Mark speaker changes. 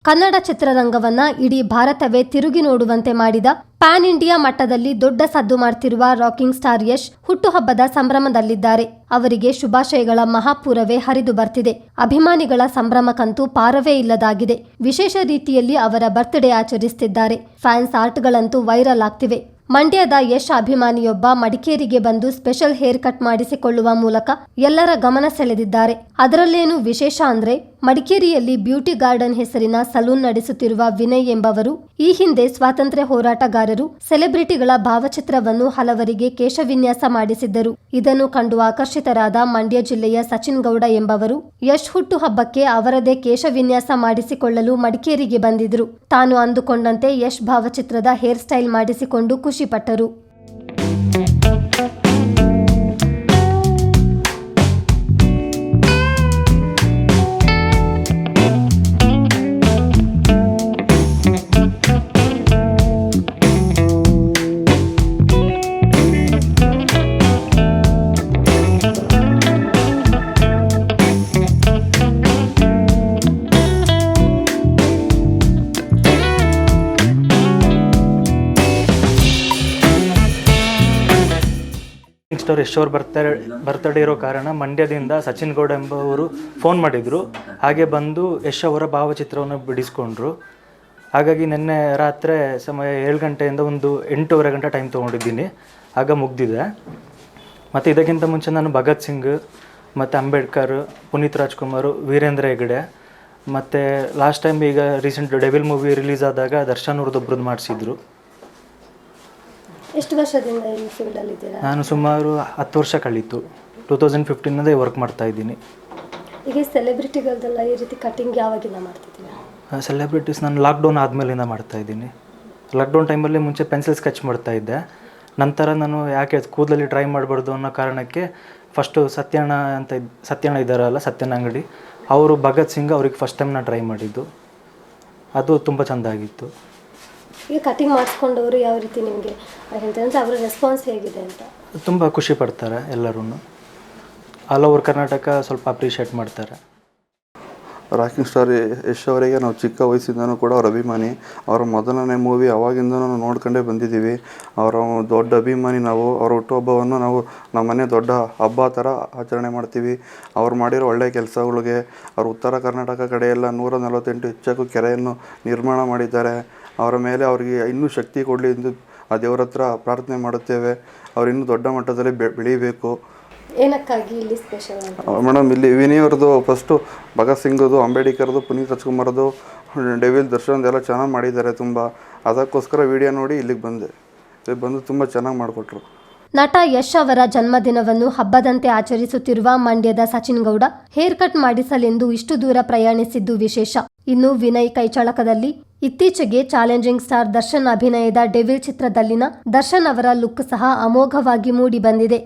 Speaker 1: ಕನ್ನಡ ಚಿತ್ರರಂಗವನ್ನ ಇಡೀ ಭಾರತವೇ ತಿರುಗಿ ನೋಡುವಂತೆ ಮಾಡಿದ ಪ್ಯಾನ್ ಇಂಡಿಯಾ ಮಟ್ಟದಲ್ಲಿ ದೊಡ್ಡ ಸದ್ದು ಮಾಡ್ತಿರುವ ರಾಕಿಂಗ್ ಸ್ಟಾರ್ ಯಶ್ ಹುಟ್ಟುಹಬ್ಬದ ಸಂಭ್ರಮದಲ್ಲಿದ್ದಾರೆ. ಅವರಿಗೆ ಶುಭಾಶಯಗಳ ಮಹಾಪೂರವೇ ಹರಿದು ಬರ್ತಿದೆ. ಅಭಿಮಾನಿಗಳ ಸಂಭ್ರಮಕ್ಕಂತೂ ಪಾರವೇ ಇಲ್ಲದಾಗಿದೆ. ವಿಶೇಷ ರೀತಿಯಲ್ಲಿ ಅವರ ಬರ್ತ್ಡೇ ಆಚರಿಸುತ್ತಿದ್ದಾರೆ. ಫ್ಯಾನ್ಸ್ ಆರ್ಟ್ಗಳಂತೂ ವೈರಲ್ ಆಗ್ತಿವೆ. ಮಂಡ್ಯದ ಯಶ್ ಅಭಿಮಾನಿಯೊಬ್ಬ ಮಡಿಕೇರಿಗೆ ಬಂದು ಸ್ಪೆಷಲ್ ಹೇರ್ ಕಟ್ ಮಾಡಿಸಿಕೊಳ್ಳುವ ಮೂಲಕ ಎಲ್ಲರ ಗಮನ ಸೆಳೆದಿದ್ದಾರೆ. ಅದರಲ್ಲೇನು ವಿಶೇಷ ಅಂದ್ರೆ ಮಡಿಕೇರಿಯಲ್ಲಿ ಬ್ಯೂಟಿ ಗಾರ್ಡನ್ ಹೆಸರಿನ ಸಲೂನ್ ನಡೆಸುತ್ತಿರುವ ವಿನಯ್ ಎಂಬವರು ಈ ಹಿಂದೆ ಸ್ವಾತಂತ್ರ್ಯ ಹೋರಾಟಗಾರರು, ಸೆಲೆಬ್ರಿಟಿಗಳ ಭಾವಚಿತ್ರವನ್ನು ಹಲವರಿಗೆ ಕೇಶವಿನ್ಯಾಸ ಮಾಡಿಸಿದ್ದರು. ಇದನ್ನು ಕಂಡು ಆಕರ್ಷಿತರಾದ ಮಂಡ್ಯ ಜಿಲ್ಲೆಯ ಸಚಿನ್ ಗೌಡ ಎಂಬವರು ಯಶ್ ಹುಟ್ಟುಹಬ್ಬಕ್ಕೆ ಅವರದೇ ಕೇಶವಿನ್ಯಾಸ ಮಾಡಿಸಿಕೊಳ್ಳಲು ಮಡಿಕೇರಿಗೆ ಬಂದಿದ್ರು. ತಾನು ಅಂದುಕೊಂಡಂತೆ ಯಶ್ ಭಾವಚಿತ್ರದ ಹೇರ್ ಸ್ಟೈಲ್ ಮಾಡಿಸಿಕೊಂಡು ಖುಷಿಪಟ್ಟರು.
Speaker 2: ಸ್ಟಾರ್ ಯಶ್ ಅವ್ರ ಬರ್ತಡೇ ಇರೋ ಕಾರಣ ಮಂಡ್ಯದಿಂದ ಸಚಿನ್ ಗೌಡ ಎಂಬವರು ಫೋನ್ ಮಾಡಿದರು. ಹಾಗೆ ಬಂದು ಯಶ್ ಅವರ ಭಾವಚಿತ್ರವನ್ನು ಬಿಡಿಸ್ಕೊಂಡ್ರು. ಹಾಗಾಗಿ ನಿನ್ನೆ ರಾತ್ರಿ ಸಮಯ 7 ಗಂಟೆಯಿಂದ ಒಂದು 8:30 ಗಂಟೆ ಟೈಮ್ ತೊಗೊಂಡಿದ್ದೀನಿ. ಆಗ ಮುಗ್ದಿದೆ. ಮತ್ತು ಇದಕ್ಕಿಂತ ಮುಂಚೆ ನಾನು ಭಗತ್ ಸಿಂಗ್ ಮತ್ತು ಅಂಬೇಡ್ಕರ್, ಪುನೀತ್ ರಾಜ್ಕುಮಾರ್, ವೀರೇಂದ್ರ ಹೆಗಡೆ ಮತ್ತು ಲಾಸ್ಟ್ ಟೈಮ್ ಈಗ ರೀಸೆಂಟ್ ಡೆವಿಲ್ ಮೂವಿ ರಿಲೀಸ್ ಆದಾಗ ದರ್ಶನ್ ಅವ್ರದ್ದೊಬ್ರದ್ದು ಮಾಡಿಸಿದ್ರು.
Speaker 1: ಎಷ್ಟು ವರ್ಷದಿಂದ ಈ ಫೀಲ್ಡಲ್ಲಿ ಇದ್ದೀರಾ?
Speaker 2: ನಾನು ಸುಮಾರು 10 ವರ್ಷ ಕಳೀತು. 2015 ವರ್ಕ್ ಮಾಡ್ತಾ ಇದ್ದೀನಿ.
Speaker 1: ಈಗ ಸೆಲೆಬ್ರಿಟಿಗಳದೆಲ್ಲ ಈ ರೀತಿ ಕಟಿಂಗ್ ಯಾವಾಗಿಂದ ಮಾಡ್ತಿದ್ದೀರಾ?
Speaker 2: ಸೆಲೆಬ್ರಿಟೀಸ್ ನಾನು ಲಾಕ್ಡೌನ್ ಆದಮೇಲಿಂದ ಮಾಡ್ತಾ ಇದ್ದೀನಿ. ಲಾಕ್ಡೌನ್ ಟೈಮಲ್ಲಿ ಮುಂಚೆ ಪೆನ್ಸಿಲ್ ಸ್ಕೆಚ್ ಮಾಡ್ತಾ ಇದ್ದೆ. ನಂತರ ನಾನು ಯಾಕೆ ಕೂದಲಲ್ಲಿ ಟ್ರೈ ಮಾಡಬಾರ್ದು ಅನ್ನೋ ಕಾರಣಕ್ಕೆ ಫಸ್ಟು ಸತ್ಯಣ್ಣ ಇದ್ದಾರಲ್ಲ, ಸತ್ಯನ ಅಂಗಡಿ, ಅವರು ಭಗತ್ ಸಿಂಗ್ ಅವ್ರಿಗೆ ಫಸ್ಟ್ ಟೈಮ್ ನಾನು ಟ್ರೈ ಮಾಡಿದ್ದು. ಅದು ತುಂಬ ಚೆಂದ ಆಗಿತ್ತು.
Speaker 1: ಈಗ ಕಟಿಂಗ್ ಮಾಡಿಸ್ಕೊಂಡವರು ಯಾವ ರೀತಿ ನಿಮಗೆ ಹೇಳ್ತಾರೆ, ಅವರ ರೆಸ್ಪಾನ್ಸ್ ಹೇಗಿದೆ ಅಂತ?
Speaker 2: ತುಂಬ ಖುಷಿ ಪಡ್ತಾರೆ ಎಲ್ಲರೂ. ಆಲ್ ಓವರ್ ಕರ್ನಾಟಕ ಸ್ವಲ್ಪ ಅಪ್ರಿಷಿಯೇಟ್ ಮಾಡ್ತಾರೆ.
Speaker 3: ರಾಕಿಂಗ್ ಸ್ಟಾರ್ ಯಶ್ ಅವರಿಗೆ ನಾವು ಚಿಕ್ಕ ವಯಸ್ಸಿಂದನೂ ಕೂಡ ಅವ್ರ ಅಭಿಮಾನಿ. ಅವರ ಮೊದಲನೇ ಮೂವಿ ಅವಾಗಿಂದನೂ ನಾವು ನೋಡ್ಕೊಂಡೇ ಬಂದಿದ್ದೀವಿ. ಅವರ ದೊಡ್ಡ ಅಭಿಮಾನಿ ನಾವು. ಅವರ ಹುಟ್ಟುಹಬ್ಬವನ್ನು ನಾವು ನಮ್ಮ ಮನೆ ದೊಡ್ಡ ಹಬ್ಬ ಥರ ಆಚರಣೆ ಮಾಡ್ತೀವಿ. ಅವ್ರು ಮಾಡಿರೋ ಒಳ್ಳೆಯ ಕೆಲಸಗಳಿಗೆ ಅವರು ಉತ್ತರ ಕರ್ನಾಟಕ ಕಡೆಯೆಲ್ಲ 148 ಹೆಚ್ಚು ಕೆರೆಯನ್ನು ನಿರ್ಮಾಣ ಮಾಡಿದ್ದಾರೆ. ಅವರ ಮೇಲೆ ಅವರಿಗೆ ಇನ್ನೂ ಶಕ್ತಿ ಕೊಡಲಿ ಎಂದು ಆ ದೇವರ ಹತ್ರ ಪ್ರಾರ್ಥನೆ ಮಾಡುತ್ತೇವೆ. ಅವರು ಇನ್ನೂ ದೊಡ್ಡ ಮಟ್ಟದಲ್ಲಿ ಬೆಳೀಬೇಕು.
Speaker 1: ಏನಕ್ಕಾಗಿ ಇಲ್ಲಿ ಸ್ಪೆಷಲ್
Speaker 3: ಮೇಡಮ್, ಇಲ್ಲಿ ವಿನಯ್ ಅವ್ರದ್ದು ಫಸ್ಟು ಭಗತ್ ಸಿಂಗ್ದು, ಅಂಬೇಡ್ಕರ್ದು, ಪುನೀತ್ ರಾಜ್ಕುಮಾರ್ದು, ಡೆವಿಲ್ ದರ್ಶನ್ ಎಲ್ಲ ಚೆನ್ನಾಗಿ ಮಾಡಿದ್ದಾರೆ ತುಂಬ. ಅದಕ್ಕೋಸ್ಕರ ವಿಡಿಯೋ ನೋಡಿ ಇಲ್ಲಿಗೆ ಬಂದು ತುಂಬ ಚೆನ್ನಾಗಿ ಮಾಡಿಕೊಟ್ರು.
Speaker 1: ನಟ ಯಶ್ ಅವರ ಜನ್ಮದಿನವನ್ನು ಹಬ್ಬದಂತೆ ಆಚರಿಸುತ್ತಿರುವ ಮಂಡ್ಯದ ಸಚಿನ್ ಗೌಡ ಹೇರ್ ಕಟ್ ಮಾಡಿಸಲೆಂದು ಇಷ್ಟು ದೂರ ಪ್ರಯಾಣಿಸಿದ್ದು ವಿಶೇಷ. ಇನ್ನು ವಿನಯ್ ಕೈಚಳಕದಲ್ಲಿ ಇತ್ತೀಚೆಗೆ ಚಾಲೆಂಜಿಂಗ್ ಸ್ಟಾರ್ ದರ್ಶನ್ ಅಭಿನಯದ ಡೆವಿಲ್ ಚಿತ್ರದಲ್ಲಿನ ದರ್ಶನ್ ಅವರ ಲುಕ್ ಸಹ ಅಮೋಘವಾಗಿ ಮೂಡಿ ಬಂದಿದೆ.